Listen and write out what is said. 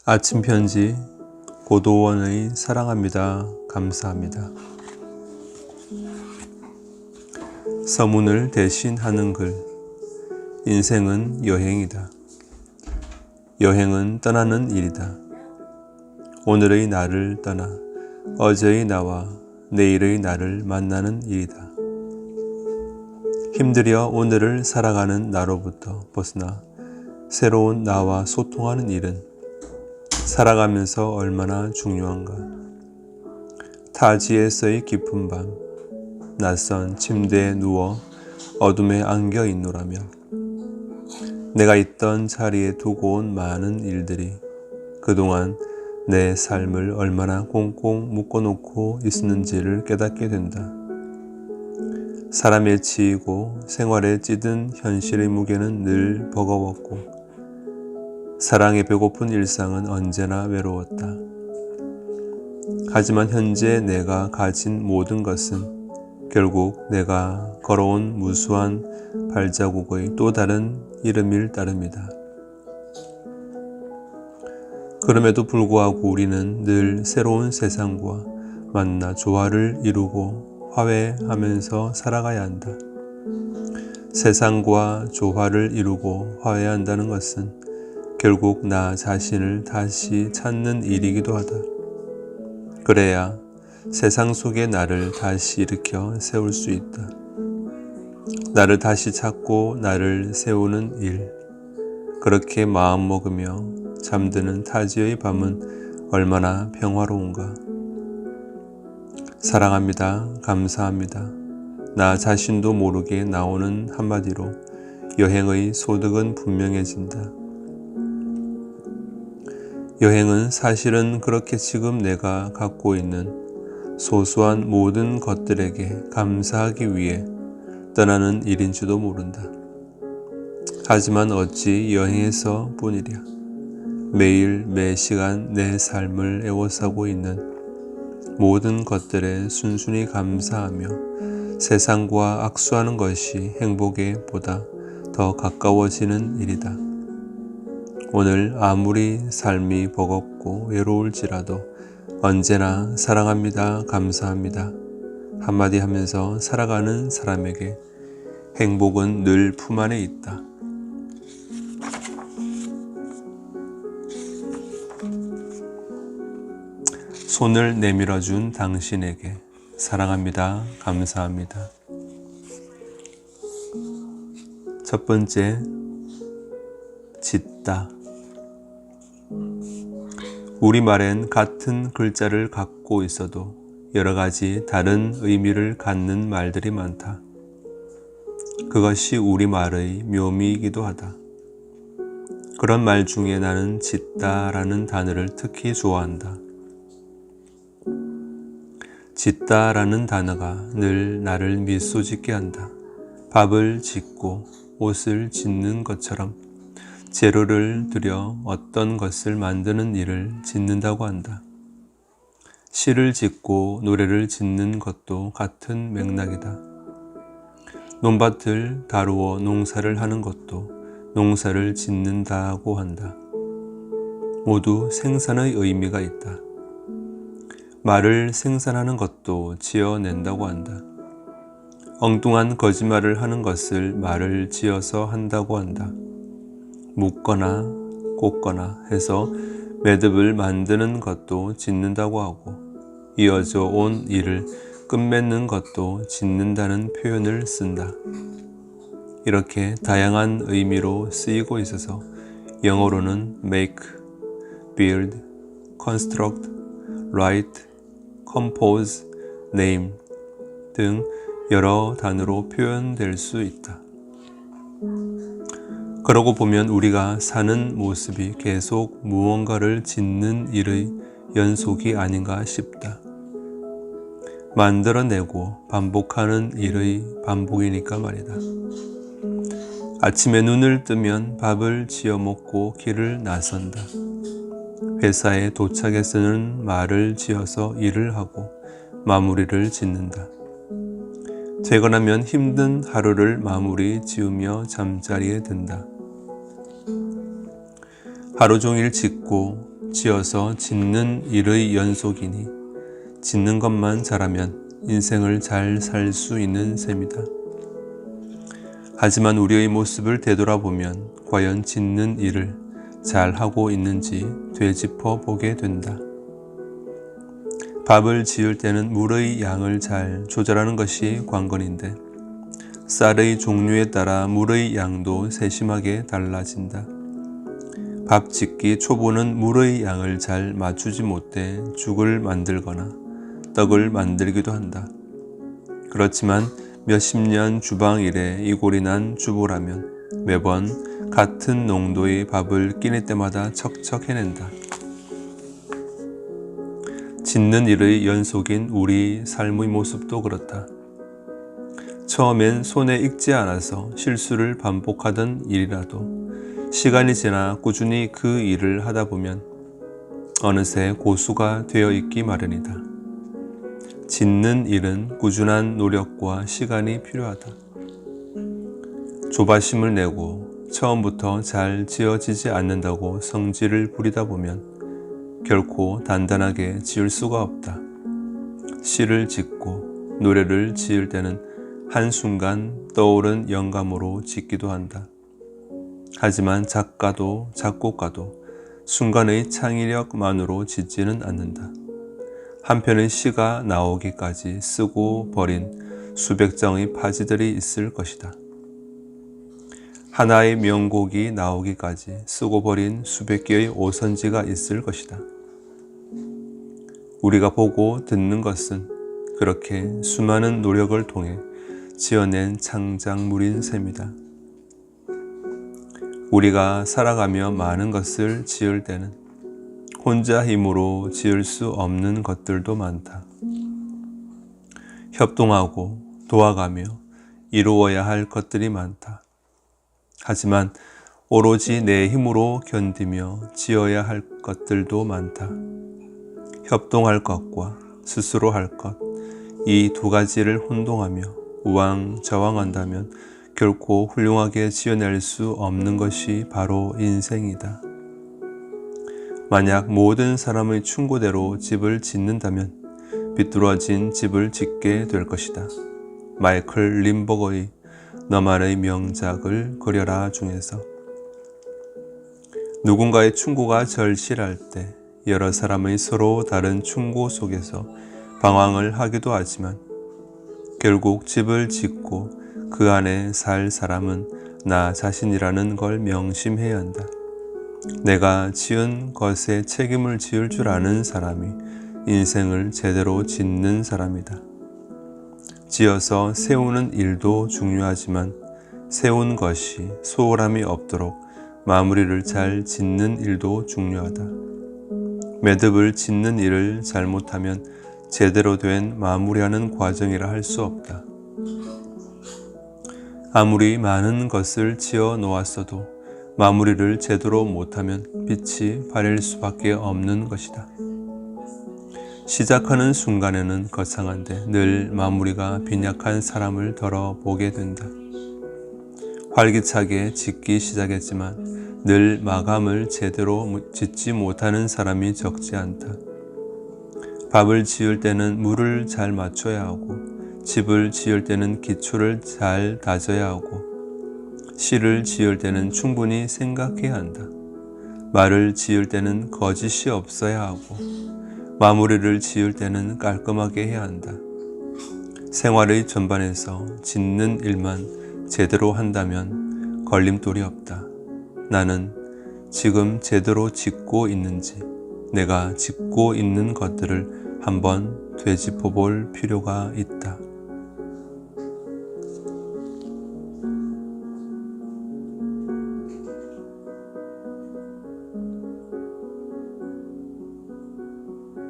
아침 편지 고도원의 사랑합니다. 감사합니다. 서문을 대신 하는 글. 인생은 여행이다. 여행은 떠나는 일이다. 오늘의 나를 떠나 어제의 나와 내일의 나를 만나는 일이다. 힘들여 오늘을 살아가는 나로부터 벗어나 새로운 나와 소통하는 일은 살아가면서 얼마나 중요한가. 타지에서의 깊은 밤, 낯선 침대에 누워 어둠에 안겨 있노라면 내가 있던 자리에 두고 온 많은 일들이 그동안 내 삶을 얼마나 꽁꽁 묶어놓고 있었는지를 깨닫게 된다. 사람에 치이고 생활에 찌든 현실의 무게는 늘 버거웠고 사랑에 배고픈 일상은 언제나 외로웠다. 하지만 현재 내가 가진 모든 것은 결국 내가 걸어온 무수한 발자국의 또 다른 이름일 따름이다. 그럼에도 불구하고 우리는 늘 새로운 세상과 만나 조화를 이루고 화해하면서 살아가야 한다. 세상과 조화를 이루고 화해한다는 것은 결국 나 자신을 다시 찾는 일이기도 하다. 그래야 세상 속의 나를 다시 일으켜 세울 수 있다. 나를 다시 찾고 나를 세우는 일. 그렇게 마음먹으며 잠드는 타지의 밤은 얼마나 평화로운가. 사랑합니다. 감사합니다. 나 자신도 모르게 나오는 한마디로 여행의 소득은 분명해진다. 여행은 사실은 그렇게 지금 내가 갖고 있는 소소한 모든 것들에게 감사하기 위해 떠나는 일인지도 모른다. 하지만 어찌 여행에서 뿐이랴. 매일 매 시간 내 삶을 에워싸고 있는 모든 것들에 순순히 감사하며 세상과 악수하는 것이 행복에 보다 더 가까워지는 일이다. 오늘 아무리 삶이 버겁고 외로울지라도 언제나 사랑합니다. 감사합니다. 한마디 하면서 살아가는 사람에게 행복은 늘 품 안에 있다. 손을 내밀어준 당신에게 사랑합니다. 감사합니다. 첫 번째, 짓다. 우리말엔 같은 글자를 갖고 있어도 여러 가지 다른 의미를 갖는 말들이 많다. 그것이 우리말의 묘미이기도 하다. 그런 말 중에 나는 짓다라는 단어를 특히 좋아한다. 짓다라는 단어가 늘 나를 미소 짓게 한다. 밥을 짓고 옷을 짓는 것처럼 재료를 들여 어떤 것을 만드는 일을 짓는다고 한다. 시를 짓고 노래를 짓는 것도 같은 맥락이다. 논밭을 다루어 농사를 하는 것도 농사를 짓는다고 한다. 모두 생산의 의미가 있다. 말을 생산하는 것도 지어낸다고 한다. 엉뚱한 거짓말을 하는 것을 말을 지어서 한다고 한다. 묶거나 꽂거나 해서 매듭을 만드는 것도 짓는다고 하고 이어져 온 일을 끝맺는 것도 짓는다는 표현을 쓴다. 이렇게 다양한 의미로 쓰이고 있어서 영어로는 make, build, construct, write, compose, name 등 여러 단어로 표현될 수 있다. 그러고 보면 우리가 사는 모습이 계속 무언가를 짓는 일의 연속이 아닌가 싶다. 만들어내고 반복하는 일의 반복이니까 말이다. 아침에 눈을 뜨면 밥을 지어 먹고 길을 나선다. 회사에 도착해서는 말을 지어서 일을 하고 마무리를 짓는다. 퇴근하면 힘든 하루를 마무리 지으며 잠자리에 든다. 하루 종일 짓고 지어서 짓는 일의 연속이니 짓는 것만 잘하면 인생을 잘 살 수 있는 셈이다. 하지만 우리의 모습을 되돌아보면 과연 짓는 일을 잘 하고 있는지 되짚어 보게 된다. 밥을 지을 때는 물의 양을 잘 조절하는 것이 관건인데 쌀의 종류에 따라 물의 양도 세심하게 달라진다. 밥 짓기 초보는 물의 양을 잘 맞추지 못해 죽을 만들거나 떡을 만들기도 한다. 그렇지만 몇십 년 주방 일에 이골이 난 주부라면 매번 같은 농도의 밥을 끼닐 때마다 척척 해낸다. 짓는 일의 연속인 우리 삶의 모습도 그렇다. 처음엔 손에 익지 않아서 실수를 반복하던 일이라도 시간이 지나 꾸준히 그 일을 하다 보면 어느새 고수가 되어 있기 마련이다. 짓는 일은 꾸준한 노력과 시간이 필요하다. 조바심을 내고 처음부터 잘 지어지지 않는다고 성질을 부리다 보면 결코 단단하게 지을 수가 없다. 시를 짓고 노래를 지을 때는 한순간 떠오른 영감으로 짓기도 한다. 하지만 작가도 작곡가도 순간의 창의력만으로 짓지는 않는다. 한 편의 시가 나오기까지 쓰고 버린 수백 장의 파지들이 있을 것이다. 하나의 명곡이 나오기까지 쓰고 버린 수백 개의 오선지가 있을 것이다. 우리가 보고 듣는 것은 그렇게 수많은 노력을 통해 지어낸 창작물인 셈이다. 우리가 살아가며 많은 것을 지을 때는 혼자 힘으로 지을 수 없는 것들도 많다. 협동하고 도와가며 이루어야 할 것들이 많다. 하지만 오로지 내 힘으로 견디며 지어야 할 것들도 많다. 협동할 것과 스스로 할 것, 이 두 가지를 혼동하며 우왕좌왕한다면 결코 훌륭하게 지어낼 수 없는 것이 바로 인생이다. 만약 모든 사람의 충고대로 집을 짓는다면 비뚤어진 집을 짓게 될 것이다. 마이클 림버거의 너만의 명작을 그려라 중에서 누군가의 충고가 절실할 때 여러 사람의 서로 다른 충고 속에서 방황을 하기도 하지만 결국 집을 짓고 그 안에 살 사람은 나 자신이라는 걸 명심해야 한다. 내가 지은 것에 책임을 지을 줄 아는 사람이 인생을 제대로 짓는 사람이다. 지어서 세우는 일도 중요하지만 세운 것이 소홀함이 없도록 마무리를 잘 짓는 일도 중요하다. 매듭을 짓는 일을 잘못하면 제대로 된 마무리하는 과정이라 할 수 없다. 아무리 많은 것을 지어 놓았어도 마무리를 제대로 못하면 빛이 바랄 수밖에 없는 것이다. 시작하는 순간에는 거창한데 늘 마무리가 빈약한 사람을 덜어보게 된다. 활기차게 짓기 시작했지만 늘 마감을 제대로 짓지 못하는 사람이 적지 않다. 밥을 지을 때는 물을 잘 맞춰야 하고 집을 지을 때는 기초를 잘 다져야 하고 시를 지을 때는 충분히 생각해야 한다. 말을 지을 때는 거짓이 없어야 하고 마무리를 지을 때는 깔끔하게 해야 한다. 생활의 전반에서 짓는 일만 제대로 한다면 걸림돌이 없다. 나는 지금 제대로 짓고 있는지 내가 짓고 있는 것들을 한번 되짚어 볼 필요가 있다.